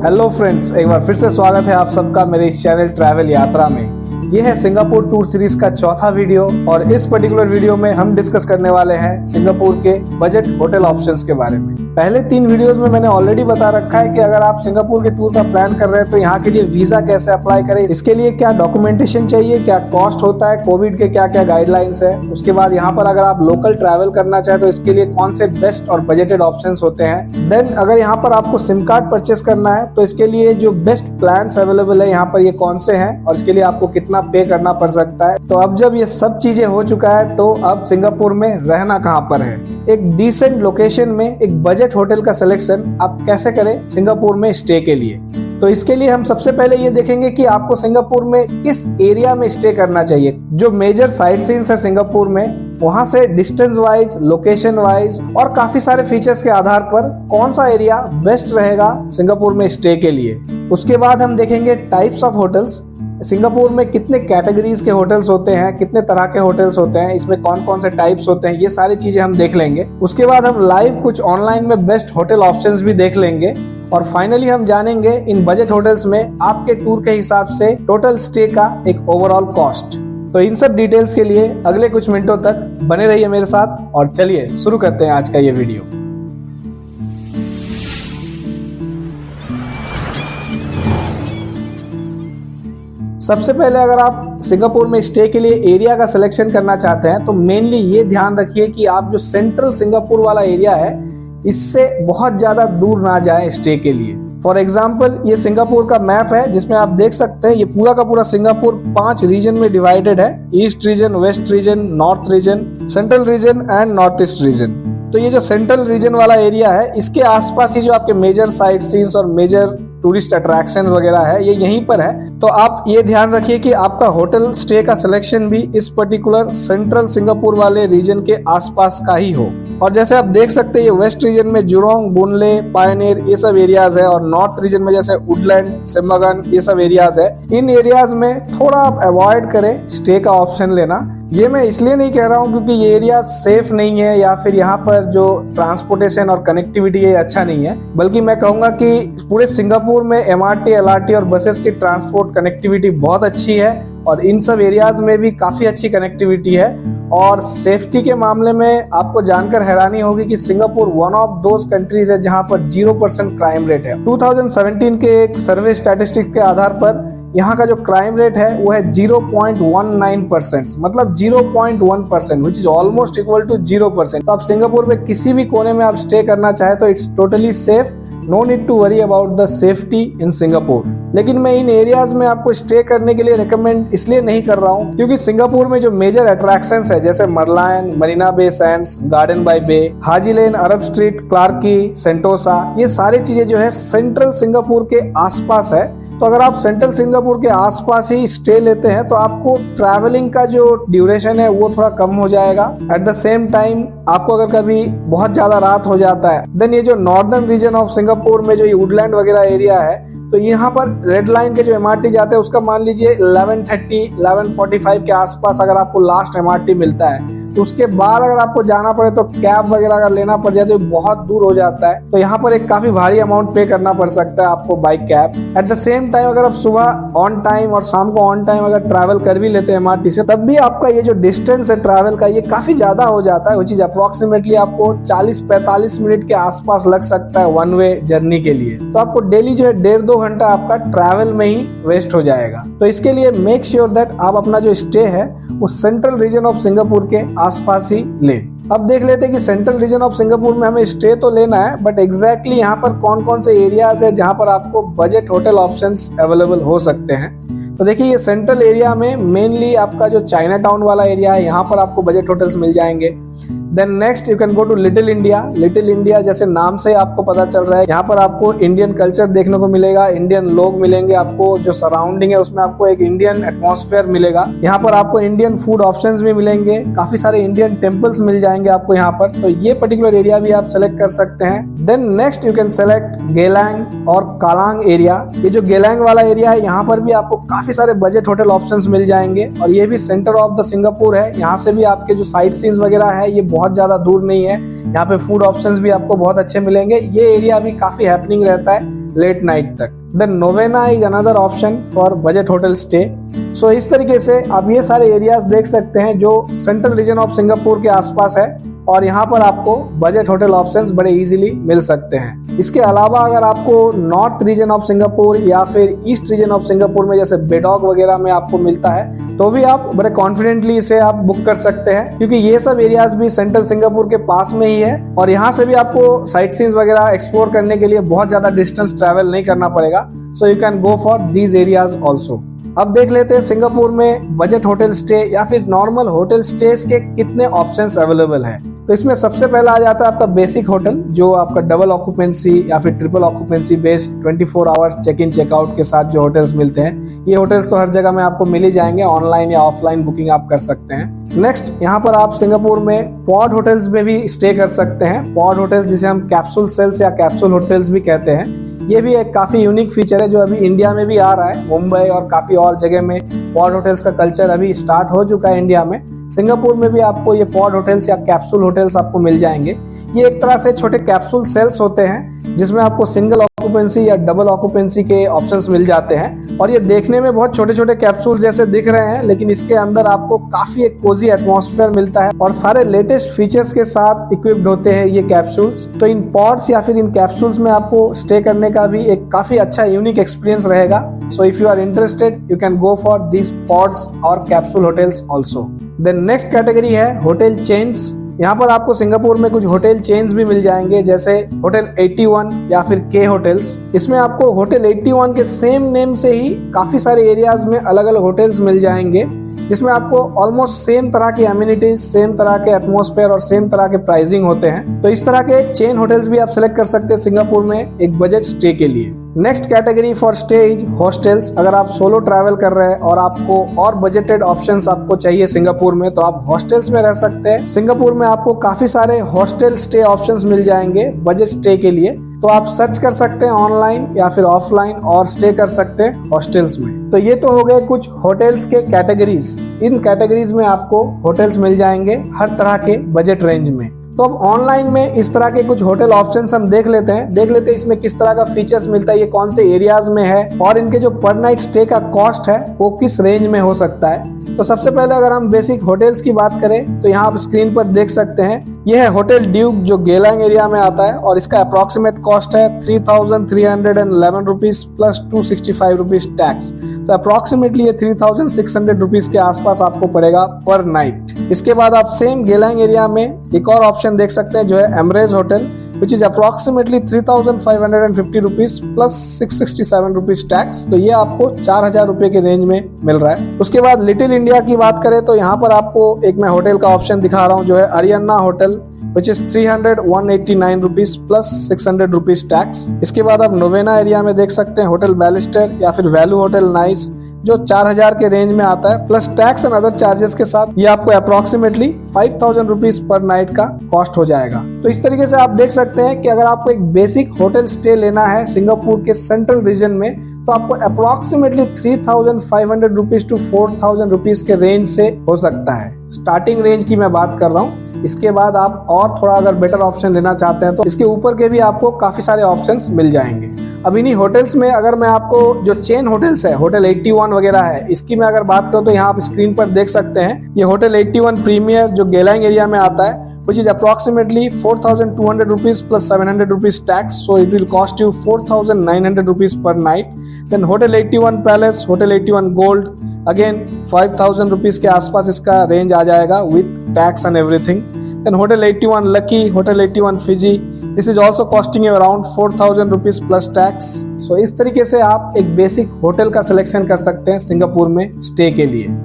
Hello friends, एक बार फिर से स्वागत है आप सबका मेरे इस चैनल ट्रैवल यात्रा में। ये है सिंगापुर टूर सीरीज का चौथा वीडियो और इस पर्टिकुलर वीडियो में हम डिस्कस करने वाले हैं सिंगापुर के बजट होटल ऑप्शंस के बारे में। पहले 3 वीडियोस में मैंने ऑलरेडी बता रखा है कि अगर आप सिंगापुर के टूर का प्लान कर रहे हैं तो यहाँ के लिए वीजा कैसे अप्लाई करें, इसके लिए क्या डॉक्यूमेंटेशन चाहिए, क्या कॉस्ट होता है, कोविड के क्या क्या गाइडलाइंस है। उसके बाद यहाँ पर अगर आप लोकल ट्रैवल करना चाहे तो इसके लिए कौन से बेस्ट और बजटेड ऑप्शंस होते हैं। देन अगर यहाँ पर आपको सिम कार्ड परचेस करना है तो इसके लिए जो बेस्ट प्लान्स अवेलेबल है यहाँ पर ये कौन से हैं और इसके लिए आपको कितना पे करना पड़ सकता है। तो अब जब ये सब चीजें हो चुका है तो अब सिंगापुर में रहना कहाँ पर है, एक डिसेंट लोकेशन में एक बजट होटल का सिलेक्शन आप कैसे करें सिंगापुर में स्टे के लिए। तो इसके लिए हम सबसे पहले ये देखेंगे कि आपको सिंगापुर में किस एरिया में स्टे करना चाहिए। जो मेजर साइट सीन्स है सिंगापुर में, वहां से डिस्टेंस वाइज, लोकेशन वाइज और काफी सारे फीचर्स के आधार पर कौन सा एरिया बेस्ट रहेगा सिंगापुर में स्टे के लिए। उसके बाद हम देखेंगे टाइप्स ऑफ होटल्स। सिंगापुर में कितने कैटेगरीज के होटल्स होते हैं, कितने तरह के होटल्स होते हैं, इसमें कौन कौन से टाइप्स होते हैं, ये सारी चीजें हम देख लेंगे। उसके बाद हम लाइव कुछ ऑनलाइन में बेस्ट होटल ऑप्शंस भी देख लेंगे और फाइनली हम जानेंगे इन बजट होटल्स में आपके टूर के हिसाब से टोटल स्टे का एक ओवरऑल कॉस्ट। तो इन सब डिटेल्स के लिए अगले कुछ मिनटों तक बने रहिए मेरे साथ और चलिए शुरू करते हैं आज का ये वीडियो। सबसे पहले अगर आप सिंगापुर में स्टे के लिए एरिया का सिलेक्शन करना चाहते हैं तो मेनली ये ध्यान रखिए कि आप जो सेंट्रल सिंगापुर वाला एरिया है इससे बहुत ज्यादा दूर ना जाए स्टे के लिए। फॉर एग्जाम्पल ये सिंगापुर का मैप है जिसमें आप देख सकते हैं ये पूरा का पूरा सिंगापुर 5 रीजन में डिवाइडेड है। East region, west region, north region, central region and north east region. तो ये जो सेंट्रल रीजन वाला एरिया है इसके आसपास ही जो आपके मेजर साइट सीन्स और मेजर टूरिस्ट अट्रैक्शन वगैरह है ये यहीं पर है। तो आप ये ध्यान रखिए कि आपका होटल स्टे का सिलेक्शन भी इस पर्टिकुलर सेंट्रल सिंगापुर वाले रीजन के आसपास का ही हो। और जैसे आप देख सकते हैं ये वेस्ट रीजन में जुरोंग, बुनले, पायनियर ये सब एरियाज है और नॉर्थ रीजन में जैसे वुडलैंड, सिमबगन ये सब एरियाज है। इन एरियाज में थोड़ा आप अवॉइड करें स्टे का ऑप्शन लेना। ये मैं इसलिए नहीं कह रहा हूँ क्योंकि ये एरिया सेफ नहीं है या फिर यहाँ पर जो ट्रांसपोर्टेशन और कनेक्टिविटी है अच्छा नहीं है, बल्कि मैं कहूँगा कि पूरे सिंगापुर में MRT, LRT और बसेस की ट्रांसपोर्ट कनेक्टिविटी बहुत अच्छी है और इन सब एरियाज में भी काफी अच्छी कनेक्टिविटी है। और सेफ्टी के मामले में आपको जानकर हैरानी होगी कि Singapore one of those countries है जहां पर 0% क्राइम रेट है। 2017 के एक सर्वे स्टैटिस्टिक्स के आधार पर यहाँ का जो क्राइम रेट है वो है 0.19%, मतलब 0.1%, which is almost equal to 0%। तो आप सिंगापुर में किसी भी कोने में आप स्टे करना चाहे तो it's totally safe, no need to worry about the safety in Singapore. लेकिन मैं इन एरियाज में आपको स्टे करने के लिए रिकमेंड इसलिए नहीं कर रहा हूँ क्योंकि सिंगापुर में जो मेजर अट्रैक्शंस है जैसे Merlion, Marina Bay Sands, Garden by Bay, Haji Lane, Arab Street, Clarke Quay, Sentosa, ये सारी चीजें जो है सेंट्रल सिंगापुर के आसपास है। तो अगर आप सेंट्रल सिंगापुर के आसपास ही स्टे लेते हैं तो आपको ट्रैवलिंग का जो ड्यूरेशन है वो थोड़ा कम हो जाएगा। एट द सेम टाइम आपको अगर कभी बहुत ज्यादा रात हो जाता है देन ये जो नॉर्दर्न रीजन ऑफ सिंगापुर में जो ये वुडलैंड वगैरह एरिया है तो यहाँ पर रेड लाइन के जो MRT जाते हैं उसका मान लीजिए 11:30, 11:45 के आसपास अगर आपको लास्ट MRT मिलता है तो उसके बाद अगर आपको जाना पड़े तो कैब वगैरह अगर लेना पड़ जाए तो बहुत दूर हो जाता है। तो यहाँ पर एक काफी भारी अमाउंट पे करना पड़ सकता है आपको by cab. At the same time अगर आप सुबह ऑन टाइम और शाम को ऑन टाइम अगर ट्रैवल कर भी लेते हैं MRT से तब भी आपका ये जो डिस्टेंस है ट्रैवल का ये काफी ज्यादा हो जाता है, वो चीज अप्रोक्सीमेटली आपको 40-45 मिनट के आसपास लग सकता है वन वे जर्नी के लिए। तो आपको डेली जो है 1.5-2 घंटा आपका ट्रैवल में ही वेस्ट हो जाएगा। तो इसके लिए मेक श्योर दैट आप अपना जो स्टे है वो सेंट्रल रीजन ऑफ सिंगापुर के आसपास ही लें। अब देख लेते हैं कि सेंट्रल रीजन ऑफ सिंगापुर में हमें स्टे तो लेना है बट एग्जैक्टली यहाँ पर कौन कौन से एरियाज है जहाँ पर आपको बजट होटल ऑप्शंस अवेलेबल हो सकते हैं। तो देखिए ये सेंट्रल एरिया में मेनली आपका जो चाइना टाउन वाला एरिया है यहाँ पर आपको बजट होटल्स मिल जाएंगे। Then next you can go to little India. Little India जैसे नाम से आपको पता चल रहा है यहाँ पर आपको इंडियन कल्चर देखने को मिलेगा, इंडियन लोग मिलेंगे, आपको जो सराउंडिंग है उसमें आपको एक इंडियन एटमॉस्फेयर मिलेगा। यहाँ पर आपको इंडियन फूड ऑप्शंस भी मिलेंगे, काफी सारे इंडियन टेम्पल्स मिल जाएंगे आपको यहाँ पर। तो ये पर्टिकुलर एरिया भी आप सेलेक्ट कर सकते हैं। Then next you can select Geylang और कालांग एरिया। ये जो गेलैंग वाला एरिया है यहाँ पर भी आपको काफी काफी सारे बजट होटल ऑप्शंस मिल जाएंगे और ये भी सेंटर ऑफ द सिंगापुर है। यहाँ से भी आपके जो साइट सीन्स वगैरह है ये बहुत ज्यादा दूर नहीं है। यहाँ पे फूड ऑप्शंस भी आपको बहुत अच्छे मिलेंगे। ये एरिया भी काफी हैपनिंग रहता है लेट नाइट तक। Then Novena is another option for budget hotel stay. So इस तरीके से आप ये सारे एरियाज देख सकते हैं जो सेंट्रल रीजन ऑफ सिंगापुर के आसपास है और यहाँ पर आपको बजट होटल ऑप्शंस बड़े इजीली मिल सकते हैं। इसके अलावा अगर आपको नॉर्थ रीजन ऑफ सिंगापुर या फिर ईस्ट रीजन ऑफ सिंगापुर में जैसे बेडॉग वगैरह में आपको मिलता है तो भी आप बड़े कॉन्फिडेंटली इसे आप बुक कर सकते हैं, क्योंकि ये सब एरियाज भी सेंट्रल सिंगापुर के पास में ही है और यहाँ से भी आपको साइट सीन्स वगैरह एक्सप्लोर करने के लिए बहुत ज्यादा डिस्टेंस ट्रैवल नहीं करना पड़ेगा। So you can go for these areas also. अब देख लेते हैं सिंगापुर में बजट होटल स्टे या फिर नॉर्मल होटल स्टेज के कितने ऑप्शंस अवेलेबल है। तो इसमें सबसे पहला आ जाता है आपका बेसिक होटल, जो आपका डबल ऑक्यूपेंसी या फिर triple occupancy based 24 hours check in checkout के साथ जो होटल्स मिलते हैं। ये होटल्स तो हर जगह में आपको मिल ही जाएंगे, ऑनलाइन या ऑफलाइन बुकिंग आप कर सकते हैं। नेक्स्ट यहाँ पर आप सिंगापुर में पॉड होटल्स में भी स्टे कर सकते हैं। पॉड होटल्स जिसे हम कैप्सूल सेल्स या कैप्सूल होटल्स भी कहते हैं, ये भी एक काफी यूनिक फीचर है जो अभी इंडिया में भी आ रहा है। मुंबई और काफी और जगह में पॉड होटल्स का कल्चर अभी स्टार्ट हो चुका है इंडिया में। सिंगापुर में भी आपको ये पॉड होटल्स या कैप्सूल होटल्स आपको मिल जाएंगे। ये एक तरह से छोटे कैप्सूल सेल्स होते हैं जिसमें आपको सिंगल ऑक्यूपेंसी या डबल ऑक्यूपेंसी के ऑप्शंस मिल जाते हैं और ये देखने में बहुत छोटे छोटे कैप्सूल जैसे दिख रहे हैं, लेकिन इसके अंदर आपको काफी एक कोजी एटमॉस्फेयर मिलता है और सारे लेटेस्ट फीचर्स के साथ इक्विप्ड होते हैं ये कैप्सूल्स। तो इन पॉड्स या फिर इन कैप्सूल्स में आपको स्टे करने का भी एक काफी अच्छा यूनिक एक्सपीरियंस रहेगा। So if you are interested you can go for these pods और capsule hotels also. Then next category है होटल चेन्स। यहाँ पर आपको सिंगापुर में कुछ होटल चेन्स भी मिल जाएंगे जैसे होटल 81 या फिर के होटल्स। इसमें आपको होटल 81 के सेम नेम से ही काफी सारे एरियाज में अलग अलग होटल्स मिल जाएंगे जिसमें आपको ऑलमोस्ट सेम तरह की एमिनिटीज, सेम तरह के एटमॉस्फेयर और सेम तरह के प्राइसिंग होते हैं। तो इस तरह के चेन होटल्स भी आप सिलेक्ट कर सकते हैं सिंगापुर में एक बजट स्टे के लिए। Next category for stay is hostels. अगर आप सोलो ट्रैवल कर रहे हैं और आपको और बजटेड ऑप्शंस आपको चाहिए सिंगापुर में तो आप हॉस्टल्स में रह सकते हैं। सिंगापुर में आपको काफी सारे हॉस्टल स्टे ऑप्शंस मिल जाएंगे बजट स्टे के लिए, तो आप सर्च कर सकते हैं ऑनलाइन या फिर ऑफलाइन और स्टे कर सकते हैं हॉस्टल्स में। तो ये तो हो गए कुछ होटल्स के कैटेगरीज। इन कैटेगरीज में आपको होटल्स मिल जाएंगे हर तरह के बजट रेंज में। तो अब ऑनलाइन में इस तरह के कुछ होटल ऑप्शंस हम देख लेते हैं इसमें किस तरह का फीचर्स मिलता है, ये कौन से एरियाज में है और इनके जो पर नाइट स्टे का कॉस्ट है वो किस रेंज में हो सकता है। तो सबसे पहले अगर हम बेसिक होटल्स की बात करें तो यहाँ आप स्क्रीन पर देख सकते हैं यह है होटल ड्यूक जो गेलांग एरिया में आता है और इसका अप्रोक्सीमेट कॉस्ट है 3,311 रुपीज प्लस 265 रुपीज टैक्स। तो अप्रोक्सीमेटली ये 3,600 रुपीज के आसपास आपको पड़ेगा पर नाइट। इसके बाद आप सेम गेलांग एरिया में एक और ऑप्शन देख सकते हैं जो है Amaris hotel which is approximately 3,550 rupees plus 667 rupees tax. तो ये आपको 4,000 रुपए के रेंज में मिल रहा है। उसके बाद लिटिल इंडिया की बात करें तो यहाँ पर आपको एक मैं होटल का ऑप्शन दिखा रहा हूँ जो है Ariana hotel which is 300,189 rupees plus 600 rupees tax. इसके बाद आप नोवेना एरिया में देख सकते हैं होटल बैलिस्टर या फिर वैल्यू होटल नाइस जो 4,000 के रेंज में आता है plus tax and other charges के साथ ये आपको अप्रोक्सीमेटली 5,000 रुपीज पर नाइट का कॉस्ट हो जाएगा। तो इस तरीके से आप देख सकते हैं कि अगर आपको एक बेसिक होटल स्टे लेना है सिंगापुर के सेंट्रल रीजन में तो आपको अप्रोक्सीमेटली 3,500 रुपीज टू 4,000 रुपीज के रेंज से हो सकता है। स्टार्टिंग रेंज की मैं बात कर रहा हूँ। इसके बाद आप और थोड़ा अगर बेटर ऑप्शन लेना चाहते हैं तो इसके ऊपर के भी आपको काफी सारे ऑप्शंस मिल जाएंगे। अब इन्हीं होटल्स में अगर मैं आपको जो चेन होटल्स है होटल 81 वगैरह है इसकी मैं अगर बात करूं तो यहाँ आप स्क्रीन पर देख सकते हैं ये होटल 81 प्रीमियर जो गेलांग एरिया में आता है which is approximately 4,200 rupees plus 700 rupees tax, so it will cost you 4,900 rupees per night. Then hotel 81 palace, hotel 81 gold, again 5,000 rupees के आसपास इसका रेंज आ जाएगा with tax and everything. Then hotel 81 lucky, hotel 81 Fiji, this is also costing you around 4,000 rupees plus tax. So इस तरीके से आप एक basic hotel का सिलेक्शन कर सकते हैं सिंगापुर में स्टे के लिए।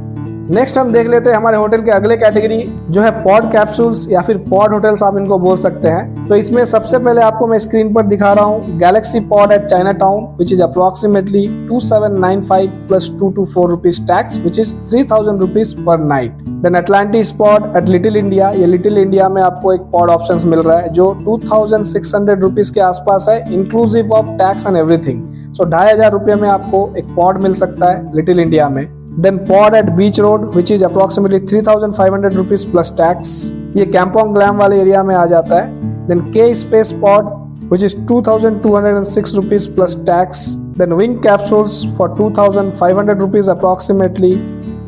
नेक्स्ट हम देख लेते हैं हमारे होटल के अगले कैटेगरी जो है पॉड कैप्सूल्स या फिर पॉड होटल्स आप इनको बोल सकते हैं। तो इसमें सबसे पहले आपको मैं स्क्रीन पर दिखा रहा हूँ galaxy pod at China town which is approximately 2,795 plus 224 rupees tax which is 3,000 rupees per night. Then Atlantis pod at little India, ये लिटिल इंडिया में आपको एक पॉड ऑप्शंस मिल रहा है जो 2600 रुपीज के आसपास है, inclusive of tax and everything. So 2500 रुपये में आपको एक पॉड मिल सकता है लिटिल इंडिया में। Then pod at Beach Road which is approximately 3500 rupees plus tax, ये कैंपोंग ग्लैम वाले एरिया में आ जाता है। Then K space pod which is 2206 rupees plus tax. Then wing capsules for 2500 rupees approximately.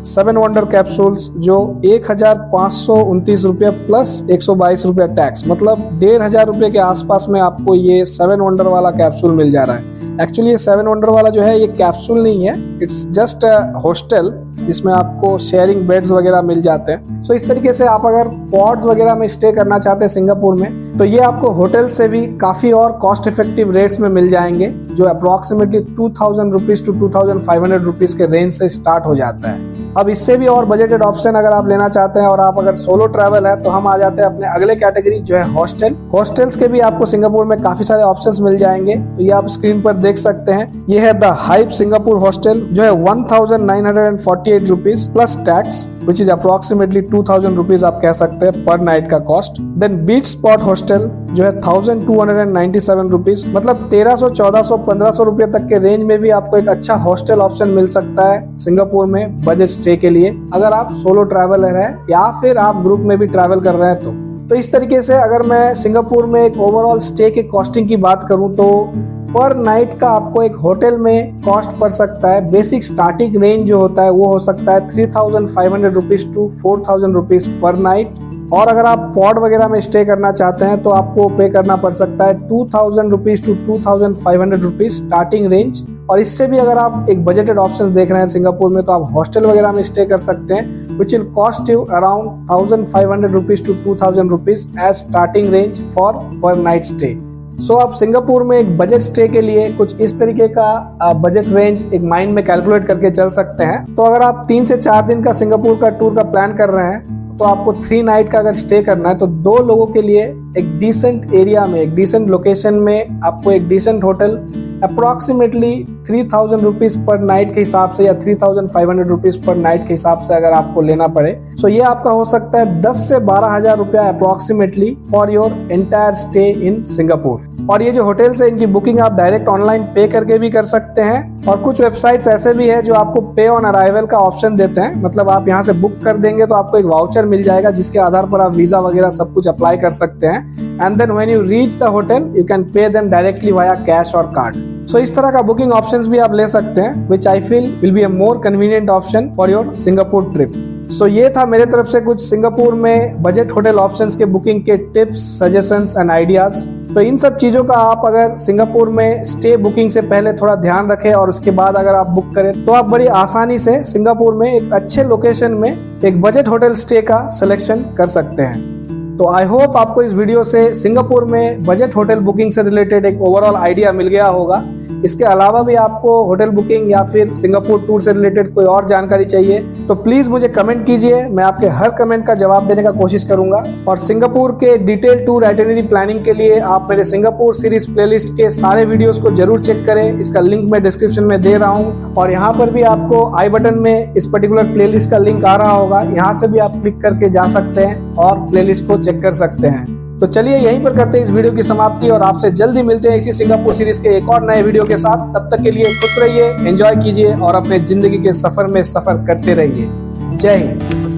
7 wonder capsules जो 1529 रुपये plus 122 रुपये tax, मतलब 1500 रुपये के आसपास में आपको ये 7 वंडर वाला कैप्सूल मिल जा रहा है। एक्चुअली ये 7 वंडर वाला जो है ये कैप्सूल नहीं है, इट्स जस्ट हॉस्टल जिसमें आपको शेयरिंग बेड्स वगैरह मिल जाते हैं। सो इस तरीके से आप अगर पॉड्स वगैरह में स्टे करना चाहते हैं सिंगापुर में, तो ये आपको होटल से भी काफी और कॉस्ट इफेक्टिव रेट्स में मिल जाएंगे, जो अप्रोक्सीमेटली 2000 रुपीज टू 2500 रुपीज के रेंज से स्टार्ट हो जाता है। अब इससे भी और बजटेड ऑप्शन अगर आप लेना चाहते हैं और आप अगर सोलो ट्रैवल है, तो हम आ जाते हैं अपने अगले कैटेगरी जो है हॉस्टल। हॉस्टल्स के भी आपको सिंगापुर में काफी सारे ऑप्शंस मिल जाएंगे, तो ये आप स्क्रीन पर देख सकते हैं। ये है द हाइप सिंगापुर हॉस्टल जो है 1948 rupees plus tax which is approximately 2000 rupees आप कह सकते हैं पर नाइट का कॉस्ट। देन बीच स्पॉट हॉस्टल जो है 1297 रुपीज, मतलब 1300, 1400, 1500 रुपए तक के रेंज में भी आपको एक अच्छा हॉस्टल ऑप्शन मिल सकता है सिंगापुर में बजट स्टे के लिए, अगर आप सोलो ट्रैवलर है या फिर आप ग्रुप में भी ट्रैवल कर रहे हैं तो इस तरीके से अगर मैं सिंगापुर में एक ओवरऑल स्टे के कॉस्टिंग की बात करूं तो पर नाइट का आपको एक होटल में कॉस्ट पड़ सकता है, बेसिक स्टार्टिंग रेंज जो होता है वो हो सकता है 3500 rupees to 4000 rupees per night. और अगर आप पॉड वगैरह में स्टे करना चाहते हैं तो आपको पे करना पड़ सकता है 2000 rupees to 2500 rupees starting range. और इससे भी अगर आप एक बजटेड ऑप्शंस देख रहे हैं सिंगापुर में, तो आप हॉस्टल वगैरह में स्टे कर सकते हैं which will cost you around 1500 rupees to 2000 rupees as starting range for per night stay. So आप सिंगापुर में एक बजट स्टे के लिए कुछ इस तरीके का बजट रेंज एक माइंड में कैलकुलेट करके चल सकते हैं। तो अगर आप 3 से 4 दिन का सिंगापुर का टूर का प्लान कर रहे हैं, तो आपको 3 नाइट का अगर स्टे करना है, तो 2 लोगों के लिए एक डिसेंट एरिया में, एक डिसेंट लोकेशन में आपको एक decent hotel approximately 3000 rupees per night के हिसाब से या 3500 रुपीज पर नाइट के हिसाब से अगर आपको लेना पड़े, तो ये आपका हो सकता है 10 से 12,000 रुपया approximately for your entire stay in Singapore. और ये जो होटल्स है इनकी बुकिंग आप डायरेक्ट ऑनलाइन पे करके भी कर सकते हैं, और कुछ वेबसाइट्स ऐसे भी है जो आपको पे ऑन अराइवल का ऑप्शन देते हैं, मतलब आप यहाँ से बुक कर देंगे तो आपको एक वाउचर मिल जाएगा जिसके आधार पर आप वीजा वगैरह सब कुछ अप्लाई कर सकते हैं, and then when you reach the hotel you can pay them directly via cash और कार्ड। सो इस तरह का बुकिंग ऑप्शंस भी आप ले सकते हैं which I feel will be a more convenient option for your Singapore trip. So ये था मेरे तरफ से कुछ सिंगापुर में बजट होटल ऑप्शंस के बुकिंग के टिप्स, सजेशंस एंड आइडियाज। तो इन सब चीजों का आप अगर सिंगापुर में स्टे बुकिंग से पहले थोड़ा ध्यान रखें और उसके बाद अगर आप बुक करें, तो आप बड़ी आसानी से सिंगापुर में एक अच्छे लोकेशन में एक बजट होटल स्टे का सिलेक्शन कर सकते हैं। तो आई होप आपको इस वीडियो से सिंगापुर में बजट होटल बुकिंग से रिलेटेड एक ओवरऑल आइडिया मिल गया होगा। इसके अलावा भी आपको होटल बुकिंग या फिर सिंगापुर टूर से रिलेटेड कोई और जानकारी चाहिए तो प्लीज मुझे कमेंट कीजिए, मैं आपके हर कमेंट का जवाब देने का कोशिश करूंगा। और सिंगापुर के डिटेल टूर आइटिनरी प्लानिंग के लिए आप मेरे सिंगापुर सीरीज प्लेलिस्ट के सारे वीडियोस को जरूर चेक करें, इसका लिंक मैं डिस्क्रिप्शन में दे रहा हूँ, और यहाँ पर भी आपको आई बटन में इस पर्टिकुलर प्लेलिस्ट का लिंक आ रहा होगा, यहाँ से भी आप क्लिक करके जा सकते हैं और प्लेलिस्ट को चेक कर सकते हैं। तो चलिए यहीं पर करते हैं इस वीडियो की समाप्ति, और आपसे जल्दी मिलते हैं इसी सिंगापुर सीरीज के एक और नए वीडियो के साथ। तब तक के लिए खुश रहिए, एंजॉय कीजिए और अपने जिंदगी के सफर में सफर करते रहिए। जय हिंद।